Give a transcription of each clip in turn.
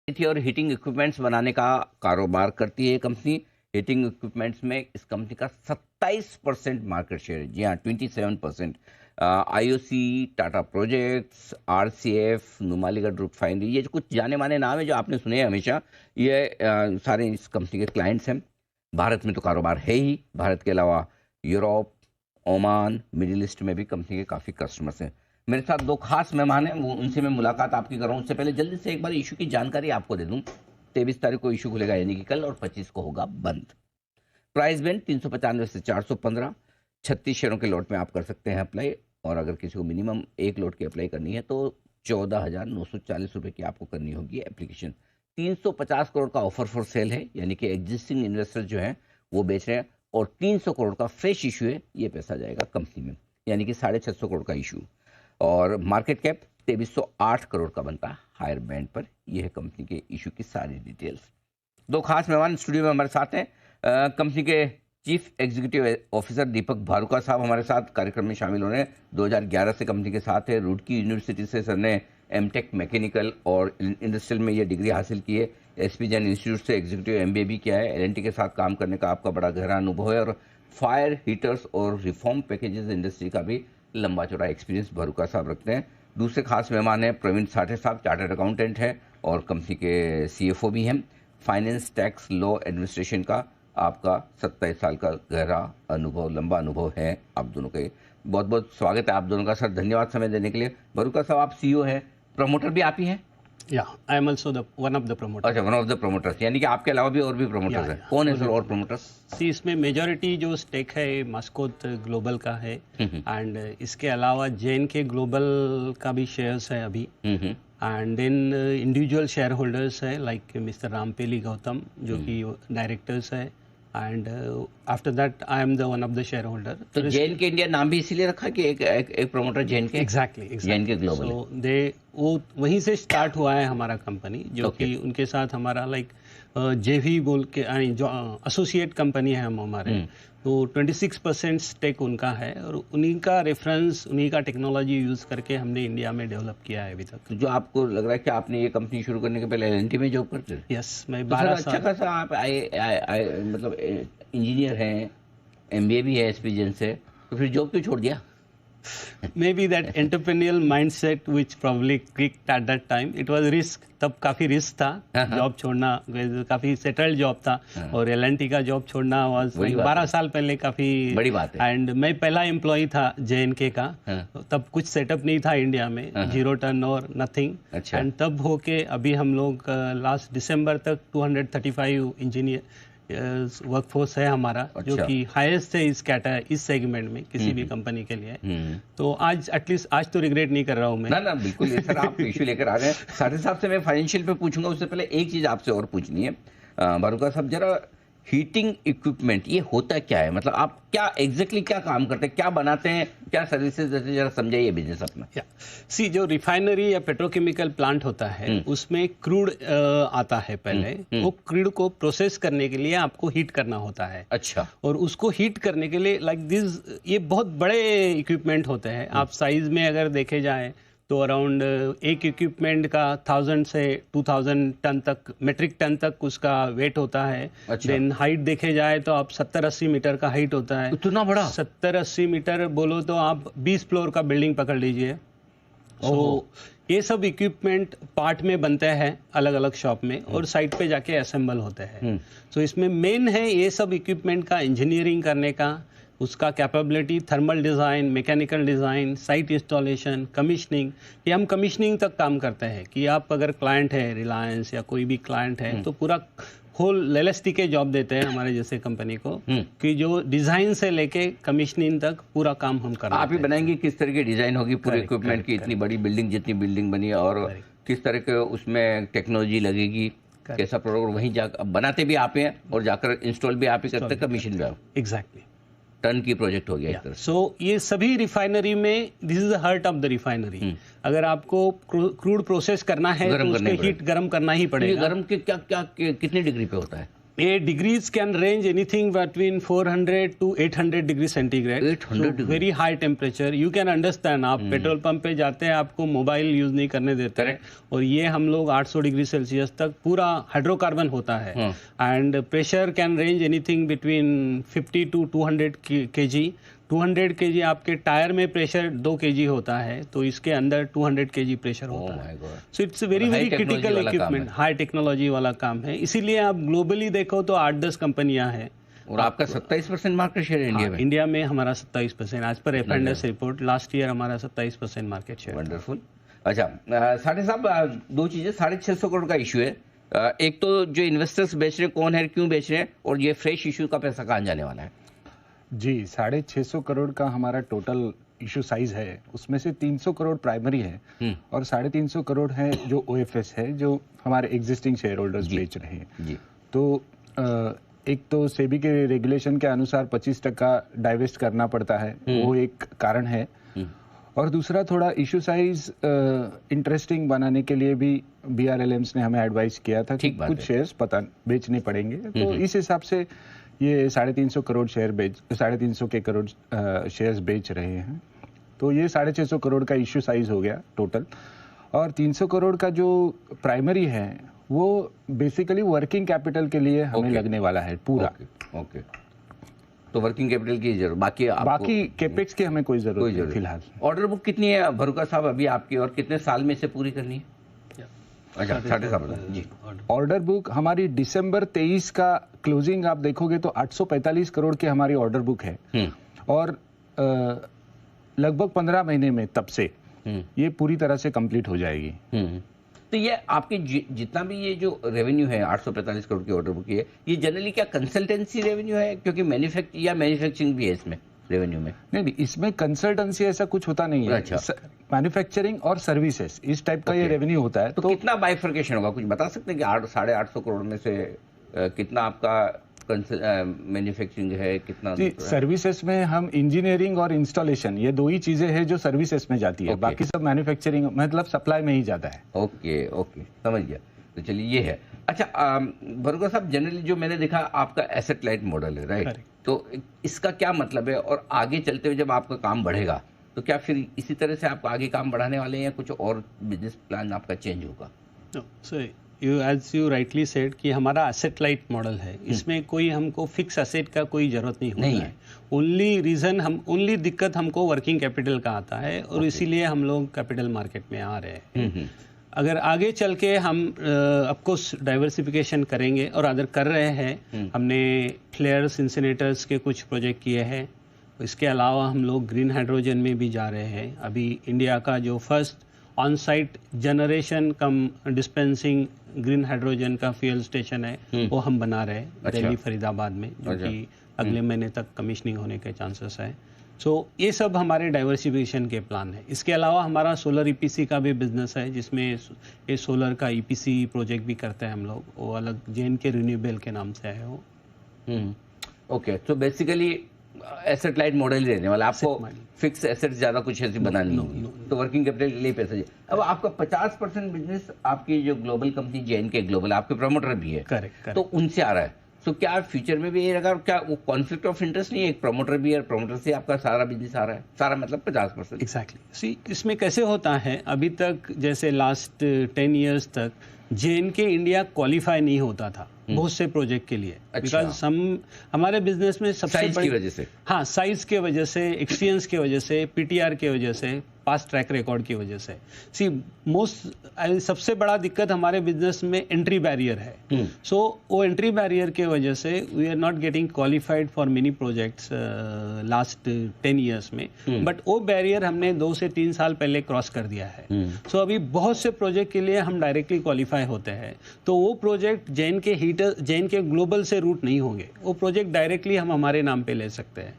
थी और heating equipments बनाने का कारोबार करती है ये कंपनी। हीटिंग इक्विपमेंट्स में इस कंपनी का 27% मार्केट शेयर है। जी हाँ, 27%। IOC, Tata projects, RCF, Numaligarh refinery, ये जो कुछ जाने माने नाम है जो आपने सुने हैं हमेशा, ये सारे इस कंपनी के क्लाइंट्स हैं। भारत में तो कारोबार है ही, भारत के अलावा यूरोप, ओमान, मिडिल ईस्ट में भी कंपनी के काफ़ी कस्टमर्स हैं। मेरे साथ दो खास मेहमान हैं, वो उनसे मैं मुलाकात आपकी कर रहा हूँ। उससे पहले जल्दी से एक बार इशू की जानकारी आपको दे दूं। 23 तारीख को इशू खुलेगा यानी कि कल, और 25 को होगा बंद। प्राइस बैंड 395 से 415। 36 शेयरों के लॉट में आप कर सकते हैं अप्लाई, और अगर किसी को मिनिमम एक लॉट की अप्लाई करनी है तो 14,940 रुपये की आपको करनी होगी एप्लीकेशन। 350 करोड़ का ऑफर फॉर सेल है, यानी कि एग्जिस्टिंग इन्वेस्टर जो हैं वो बेच रहे हैं, और 300 करोड़ का फ्रेश इशू है, ये पैसा जाएगा कंपनी में, यानी कि 650 करोड़ का इशू। और मार्केट कैप 2308 करोड़ का बनता है हायर बैंड पर। यह है कंपनी के इशू की सारी डिटेल्स। दो खास मेहमान स्टूडियो में हमारे साथ हैं। कंपनी के चीफ एग्जीक्यूटिव ऑफिसर दीपक भारुका साहब हमारे साथ कार्यक्रम में शामिल हो रहे हैं। 2011 से कंपनी के साथ है। रुड़की यूनिवर्सिटी से सर ने एमटेक मैकेनिकल और इंडस्ट्रियल में ये डिग्री हासिल की है। एसपी जैन इंस्टीट्यूट से एग्जीक्यूटिव एमबीए भी किया है। एलएनटी के साथ काम करने का आपका बड़ा गहरा अनुभव है, और फायर हीटर्स और रिफॉर्म पैकेजेस इंडस्ट्री का भी लंबा चौड़ा एक्सपीरियंस भारुका साहब रखते हैं। दूसरे खास मेहमान हैं प्रवीण साठे साहब, चार्टर्ड अकाउंटेंट हैं और कंपनी के सीएफओ भी हैं। फाइनेंस, टैक्स, लॉ, एडमिनिस्ट्रेशन का आपका 27 साल का गहरा अनुभव, लंबा अनुभव है आप दोनों के। बहुत बहुत स्वागत है आप दोनों का सर, धन्यवाद समय देने के लिए। भारुका साहब, आप सीईओ हैं, प्रमोटर भी आप ही हैं? I am also one of the promoter. अच्छा, वन ऑफ द प्रमोटर्स, यानी कि आपके अलावा भी और भी प्रमोटर्स हैं। कौन है सर और प्रमोटर्स? सी, इसमें मेजॉरिटी जो स्टेक है मास्कोट ग्लोबल का है, एंड इसके अलावा जेन के ग्लोबल का भी शेयर्स है अभी, and then individual share holders है लाइक मिस्टर रामपेली गौतम जो कि डायरेक्टर्स है, and after that I am the one of the share holder. तो जेन के इंडिया नाम भी इसीलिए रखा कि एक प्रमोटर जेन के? एग्जैक्टली जेन के ग्लोबल। सो वो वहीं से स्टार्ट हुआ है हमारा कंपनी, जो कि उनके साथ हमारा लाइक जेवी बोल के जो एसोसिएट कंपनी है हम हमारे, तो 26% स्टेक उनका है, और उन्हीं का रेफरेंस, उन्हीं का टेक्नोलॉजी यूज करके हमने इंडिया में डेवलप किया है अभी तक। तो जो आपको लग रहा है कि आपने ये कंपनी शुरू करने के पहले एलएनटी में जॉब करते थे? यस, मैं तो 12 अच्छा साल। खासा आप मतलब इंजीनियर हैं, एमबीए भी है एसपी से, तो फिर जॉब क्यों छोड़ दिया? Maybe that entrepreneurial mindset which probably clicked at that time. It was risk, तब काफी रिस्क था जॉब छोड़ना, काफी सेटल्ड जॉब था, और एलएनटी का जॉब छोड़ना वाज 12 साल पहले काफी बड़ी बात है। एंड मैं पहला एम्प्लॉय था जेएनके का, तब कुछ सेटअप नहीं था इंडिया में, जीरो टर्न और नथिंग। अच्छा। एंड तब होके अभी हम लोग लास्ट दिसंबर तक 235 इंजीनियर वर्कफोर्स है हमारा। अच्छा। जो कि हाईएस्ट है इस सेगमेंट में किसी भी कंपनी के लिए। तो आज एटलीस्ट आज तो रिग्रेट नहीं कर रहा हूँ मैं। ना बिल्कुल, ये सर आप इशू लेकर आ गए। साढ़े साहब से मैं फाइनेंशियल पे पूछूंगा, उससे पहले एक चीज आपसे और पूछनी है। भारुका साहब, जरा हीटिंग इक्विपमेंट ये होता क्या है? मतलब आप क्या एग्जैक्टली क्या काम करते हैं, क्या बनाते हैं, क्या सर्विसेज देते हैं, जरा समझाइए बिजनेस अपना। सी, जो रिफाइनरी या पेट्रोकेमिकल प्लांट होता है उसमें क्रूड आता है पहले। वो क्रूड को प्रोसेस करने के लिए आपको हीट करना होता है। अच्छा। और उसको हीट करने के लिए लाइक दिस, ये बहुत बड़े इक्विपमेंट होते हैं। आप साइज में अगर देखे जाए तो अराउंड एक इक्विपमेंट का 1000 से 2000 टन तक, मेट्रिक टन तक उसका वेट होता है। अच्छा। देन हाइट देखे जाए तो आप 70-80 मीटर का हाइट होता है। इतना बड़ा? 70-80 मीटर बोलो तो आप 20 फ्लोर का बिल्डिंग पकड़ लीजिए। सो ये सब इक्विपमेंट पार्ट में बनते हैं अलग अलग शॉप में, और साइट पे जाके असेंबल होते हैं। सो इसमें मेन है ये सब इक्विपमेंट का इंजीनियरिंग करने का, उसका capability, thermal design, mechanical design, site installation, commissioning. ये हम कमिश्निंग तक काम करते हैं कि आप अगर क्लाइंट है रिलायंस या कोई भी क्लाइंट है तो पूरा होल एलएसटी के जॉब देते हैं हमारे जैसे कंपनी को, कि जो डिज़ाइन से लेके कमिश्निंग तक पूरा काम हम करते हैं। आप ही बनाएंगे किस तरह की डिज़ाइन होगी पूरे इक्विपमेंट की? इतनी बड़ी बिल्डिंग, जितनी बिल्डिंग बनी है, और किस तरह के उसमें टेक्नोलॉजी लगेगी, कैसा प्रोडक्ट, वहीं जाकर बनाते भी आप हैं और जाकर इंस्टॉल भी आप ही करते, कमीशन भी आप? एग्जैक्टली। टन की प्रोजेक्ट हो गया एक तरह से। सो ये सभी रिफाइनरी में, this is the heart of the refinery. अगर आपको क्रूड प्रोसेस करना है तो उसके हीट गर्म करना ही पड़ेगा। गर्म के क्या कितनी डिग्री पे होता है? A degrees can range anything between 400 to 800 degree centigrade. 800 degree. Very high temperature. You can understand. आप पेट्रोल पंप पे जाते हैं, आपको मोबाइल यूज नहीं करने देते हैं, और ये हम लोग 800 डिग्री सेल्सियस तक पूरा हाइड्रोकार्बन होता है. And pressure can range anything between 50 to 200 kg. 200 kg आपके टायर में प्रेशर 2 kg होता है, तो इसके अंदर 200 kg प्रेशर होता है. So it's very very critical equipment, high technology वाला काम है. इसीलिए आप ग्लोबली देखो तो 8-10 कंपनियां हैं. और आपका 27% मार्केट शेयर है इंडिया में. इंडिया में हमारा 27%. आज पर F&S रिपोर्ट लास्ट ईयर हमारा 27% मार्केट शेयर. वंडरफुल. अच्छा साढ़े साहब, दो चीजें. 650 करोड़ का इशू है. एक तो जो इन्वेस्टर्स बेच रहे हैं कौन है, क्यों बेच रहे हैं, और ये फ्रेश इशू का पैसा कहाँ जाने वाला है? जी, 650 करोड़ का हमारा टोटल इशू साइज है. उसमें से 300 करोड़ प्राइमरी है और 350 करोड़ है जो OFS है, जो हमारे एग्जिस्टिंग शेयर होल्डर्स बेच रहे हैं. जी. तो एक तो सेबी के रेगुलेशन के अनुसार 25% डाइवेस्ट करना पड़ता है, वो एक कारण है. और दूसरा, थोड़ा इशू साइज इंटरेस्टिंग बनाने के लिए भी BRLMs ने हमें एडवाइस किया था कि कुछ शेयर्स बेचने पड़ेंगे. तो इस हिसाब से ये 350 करोड़ शेयर 350 के करोड़ शेयर्स बेच रहे हैं. तो ये 650 करोड़ का इश्यू साइज हो गया टोटल. और 300 करोड़ का जो प्राइमरी है वो बेसिकली वर्किंग कैपिटल के लिए हमें लगने वाला है पूरा. ओके. तो वर्किंग कैपिटल की जरूरत, बाकी कैपेक्स की हमें कोई जरूरत नहीं फिलहाल. ऑर्डर बुक कितनी है भरुका साहब अभी आपकी, और कितने साल में से पूरी करनी है? अच्छा, 7.5 जी. ऑर्डर बुक हमारी दिसंबर 23 का क्लोजिंग आप देखोगे तो 845 करोड़ की हमारी ऑर्डर बुक है. और लगभग 15 महीने में तब से ये पूरी तरह से कंप्लीट हो जाएगी. तो ये आपकी जितना भी ये जो रेवेन्यू है 845 करोड़ की ऑर्डर बुक है, ये जनरली क्या कंसल्टेंसी रेवेन्यू है, क्योंकि मैन्युफैक्चरिंग भी है इसमें रेवेन्यू में? नहीं, इसमें कंसल्टेंसी ऐसा कुछ होता नहीं है. अच्छा. मैन्युफैक्चरिंग और सर्विसेज इस टाइप का ये रेवेन्यू होता है. तो कितना बाइफर्केशन होगा, कुछ बता सकते हैं कि 800-850 करोड़ में से कितना आपका मैन्युफैक्चरिंग है, कितना? सर्विसेज में हम इंजीनियरिंग और इंस्टॉलेशन, ये दो ही चीजें हैं जो सर्विसेज में जाती है. बाकी सब मैन्युफैक्चरिंग मतलब सप्लाई में ही जाता है. ओके, समझ गया. तो चलिए ये है. अच्छा भरुका साहब, जनरली जो मैंने देखा आपका एसेट लाइट मॉडल है, राइट? तो इसका क्या मतलब है, और आगे चलते हुए जब आपका काम बढ़ेगा तो क्या फिर इसी तरह से आप आगे काम बढ़ाने वाले हैं, या कुछ और बिजनेस प्लान आपका चेंज होगा? एज यू राइटली सेड कि हमारा एसेट लाइट मॉडल है. इसमें कोई हमको फिक्स एसेट का कोई जरूरत नहीं है. ओनली दिक्कत हमको वर्किंग कैपिटल का आता है, और इसीलिए हम लोग कैपिटल मार्केट में आ रहे हैं. अगर आगे चल के हम ऑफकोर्स डाइवर्सिफिकेशन करेंगे, और अदर कर रहे हैं. हमने फ्लेयर्स, इंसिनेटर्स के कुछ प्रोजेक्ट किए हैं. इसके अलावा हम लोग ग्रीन हाइड्रोजन में भी जा रहे हैं. अभी इंडिया का जो first on site generation come dispensing green hydrogen का फ्यूल स्टेशन है, वो हम बना रहे हैं दिल्ली फरीदाबाद में, जो कि अगले महीने तक कमिश्निंग होने के चांसेस है. सो ये सब हमारे डाइवर्सिफिकेशन के प्लान है. इसके अलावा हमारा सोलर EPC का भी बिजनेस है, जिसमें ये सोलर का EPC प्रोजेक्ट भी करते हैं हम लोग. वो अलग JNK रिन्यूएबल के नाम से है वो. ओके. तो बेसिकली एसेट लाइट मॉडल ही रहने वाला, आपको फिक्स एसेट ज्यादा कुछ ऐसी बनानी होगी. तो वर्किंग कैपिटल के लिए पैसा चाहिए. अब आपका 50% बिजनेस आपकी जो ग्लोबल कंपनी JNK ग्लोबल, आपके प्रमोटर भी है. करेक्ट. तो उनसे आ रहा है. तो क्या फ्यूचर में भी ये रहेगा? क्या वो कॉन्फ्लिक्ट ऑफ इंटरेस्ट नहीं है? एक प्रमोटर भी है, प्रमोटर से आपका सारा बिजनेस आ रहा है, सारा मतलब 50%. एग्जैक्टली. इसमें कैसे होता है, अभी तक जैसे लास्ट 10 years तक JNK इंडिया क्वालिफाई नहीं होता था बहुत से प्रोजेक्ट के लिए. बिकॉज हमारे बिजनेस में सबसे साइज की वजह से, हाँ, साइज के वजह से, एक्सपीरियंस के वजह से, PTR के वजह से, पास्ट ट्रैक रिकॉर्ड की वजह से. सबसे बड़ा दिक्कत हमारे बिजनेस में एंट्री बैरियर है. सो वो एंट्री बैरियर के वजह से we are not getting qualified for many projects last 10 years में. बट वो बैरियर हमने 2 से 3 साल पहले क्रॉस कर दिया है. सो अभी बहुत से प्रोजेक्ट के लिए हम डायरेक्टली क्वालिफाई होते हैं. तो वो प्रोजेक्ट JNK ग्लोबल से रूट नहीं होंगे. वो प्रोजेक्ट डायरेक्टली हम हमारे नाम पे ले सकते हैं.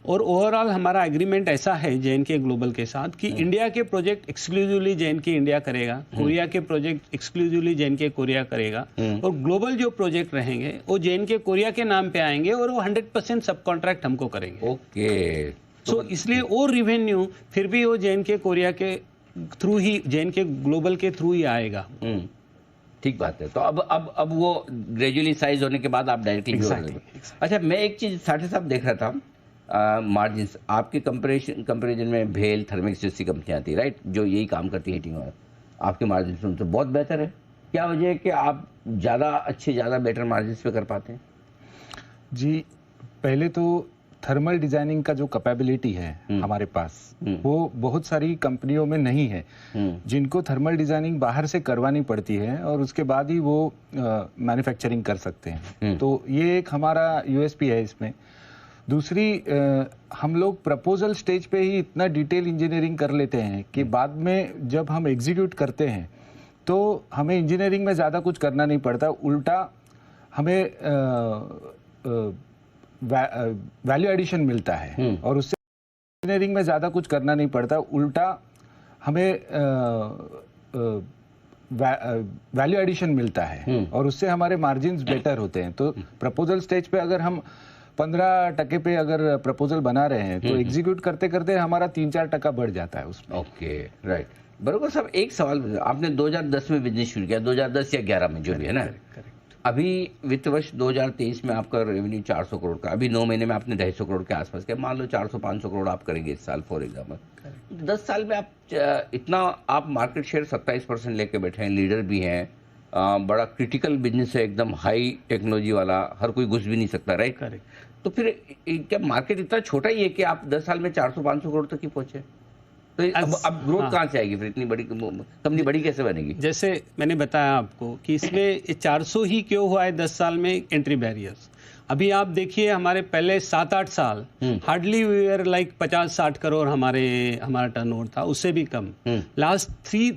और ओवरऑल हमारा एग्रीमेंट ऐसा है JNK ग्लोबल के साथ कि इंडिया के प्रोजेक्ट एक्सक्लूसिवली JNK इंडिया करेगा, कोरिया के प्रोजेक्ट एक्सक्लूसिवली JNK कोरिया करेगा, और ग्लोबल जो प्रोजेक्ट रहेंगे वो JNK कोरिया के नाम पे आएंगे, और वो 100% सब कॉन्ट्रैक्ट हमको करेंगे. ओके. सो इसलिए वो रिवेन्यू फिर भी वो JNK कोरिया के थ्रू ही, JNK ग्लोबल के थ्रू ही आएगा. ठीक बात है। तो अब वो ग्रेजुअली साइज होने के बाद आप डायरेक्टली अच्छा, मैं एक चीज साठे साहब देख रहा था, मार्जिन आपके कंपेरिजन में भेल, थर्मिक्स जैसी कंपनियां आती है राइट, जो यही काम करती है हीटिंग में, आपके मार्जिन उनसे बहुत बेहतर है। क्या वजह है कि आप ज़्यादा बेटर मार्जिन पे कर पाते हैं? जी, पहले तो थर्मल डिजाइनिंग का जो कैपेबिलिटी है हमारे पास, वो बहुत सारी कंपनियों में नहीं है, जिनको थर्मल डिजाइनिंग बाहर से करवानी पड़ती है और उसके बाद ही वो मैन्युफैक्चरिंग कर सकते हैं। तो ये एक हमारा यूएसपी है इसमें। दूसरी, हम लोग प्रपोजल स्टेज पे ही इतना डिटेल इंजीनियरिंग कर लेते हैं कि बाद में जब हम एग्जीक्यूट करते हैं तो हमें इंजीनियरिंग में ज़्यादा कुछ करना नहीं पड़ता, उल्टा हमें वैल्यू एडिशन मिलता है और उससे इंजीनियरिंग में ज़्यादा कुछ करना नहीं पड़ता, उल्टा हमें वैल्यू एडिशन मिलता है और उससे हमारे मार्जिन्स बेटर होते हैं। तो प्रपोजल स्टेज पे अगर हम 15% पे अगर प्रपोजल बना रहे हैं तो एग्जीक्यूट करते करते हमारा 3-4% बढ़ जाता है उसमें। Okay, right. बरोबर साहब, एक सवाल, आपने 2010 में बिजनेस शुरू किया, 2010 या 11 में जो भी है ना, अभी वित्त वर्ष 2023 में आपका रेवेन्यू 400 करोड़ का, अभी 9 महीने में आपने 250 करोड़ के आसपास किया, मान लो 400-500 करोड़ आप करेंगे इस साल फॉर एग्जाम्पल। 10 साल में आप इतना, आप मार्केट शेयर 27% लेके बैठे हैं, लीडर भी हैं, बड़ा क्रिटिकल बिजनेस है, एकदम हाई टेक्नोलॉजी वाला, हर कोई घुस भी नहीं सकता, राइट? करेक्ट। तो फिर क्या मार्केट इतना छोटा ही है कि आप 10 साल में 400-500 करोड़ तक ही पहुंचे? तो अब ग्रोथ कहाँ से आएगी फिर? इतनी बड़ी कंपनी बड़ी कैसे बनेगी? जैसे मैंने बताया आपको कि इसमें 400 ही क्यों हुआ है 10 साल में, एंट्री बैरियर्स। अभी आप देखिए हमारे पहले 7-8 साल hardly we are like 50-60 crore हमारा टर्नओवर था, उससे भी कम। लास्ट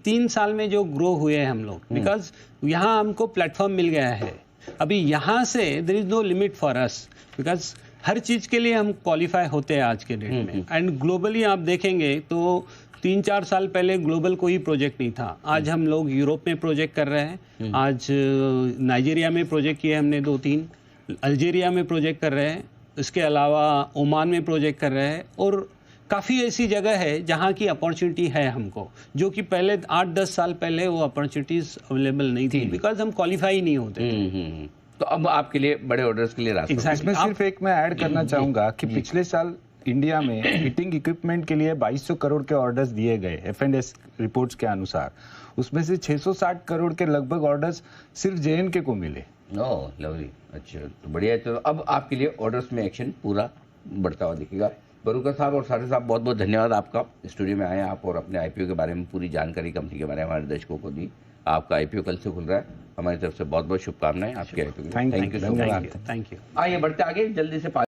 3 साल में जो ग्रो हुए हैं हम लोग, बिकॉज यहाँ हमको प्लेटफॉर्म मिल गया है। अभी यहाँ से there is no limit for us, because हर चीज के लिए हम क्वालिफाई होते हैं आज के डेट में। एंड ग्लोबली आप देखेंगे तो 3-4 साल पहले ग्लोबल कोई प्रोजेक्ट नहीं था, आज हम लोग यूरोप में प्रोजेक्ट कर रहे हैं, आज नाइजीरिया में प्रोजेक्ट किए हमने 2-3, अल्जीरिया में प्रोजेक्ट कर रहे हैं, इसके अलावा ओमान में प्रोजेक्ट कर रहे हैं, और काफ़ी ऐसी जगह है जहाँ की अपॉर्चुनिटी है हमको, जो कि पहले 8-10 साल पहले वो अपॉर्चुनिटीज अवेलेबल नहीं थी, बिकॉज हम क्वालिफाई नहीं होते थे। तो अब आपके लिए बड़े ऑर्डर्स के लिए रास्ता। इसमें सिर्फ एक मैं ऐड करना चाहूंगा कि पिछले साल इंडिया में हीटिंग इक्विपमेंट के लिए 2200 करोड़ के ऑर्डर्स दिए गए F&S रिपोर्ट्स के अनुसार। उसमें से 660 करोड़ के लगभग ऑर्डर्स सिर्फ JNK को मिले। ओह लवली, अच्छा, तो बढ़िया है। तो अब आपके लिए ऑर्डर्स में एक्शन पूरा बढ़ता हुआ दिखेगा। बरूकर साहब और साठे साहब, बहुत बहुत धन्यवाद आपका, स्टूडियो में आए आप और अपने IPO के बारे में पूरी जानकारी कंपनी के बारे में हमारे दर्शकों को दी। आपका IPO कल से खुल रहा है, हमारी तरफ से बहुत बहुत शुभकामनाएं आपके IPO के लिए। Thank you so much. Thank you. आइए बढ़ते आगे जल्दी से।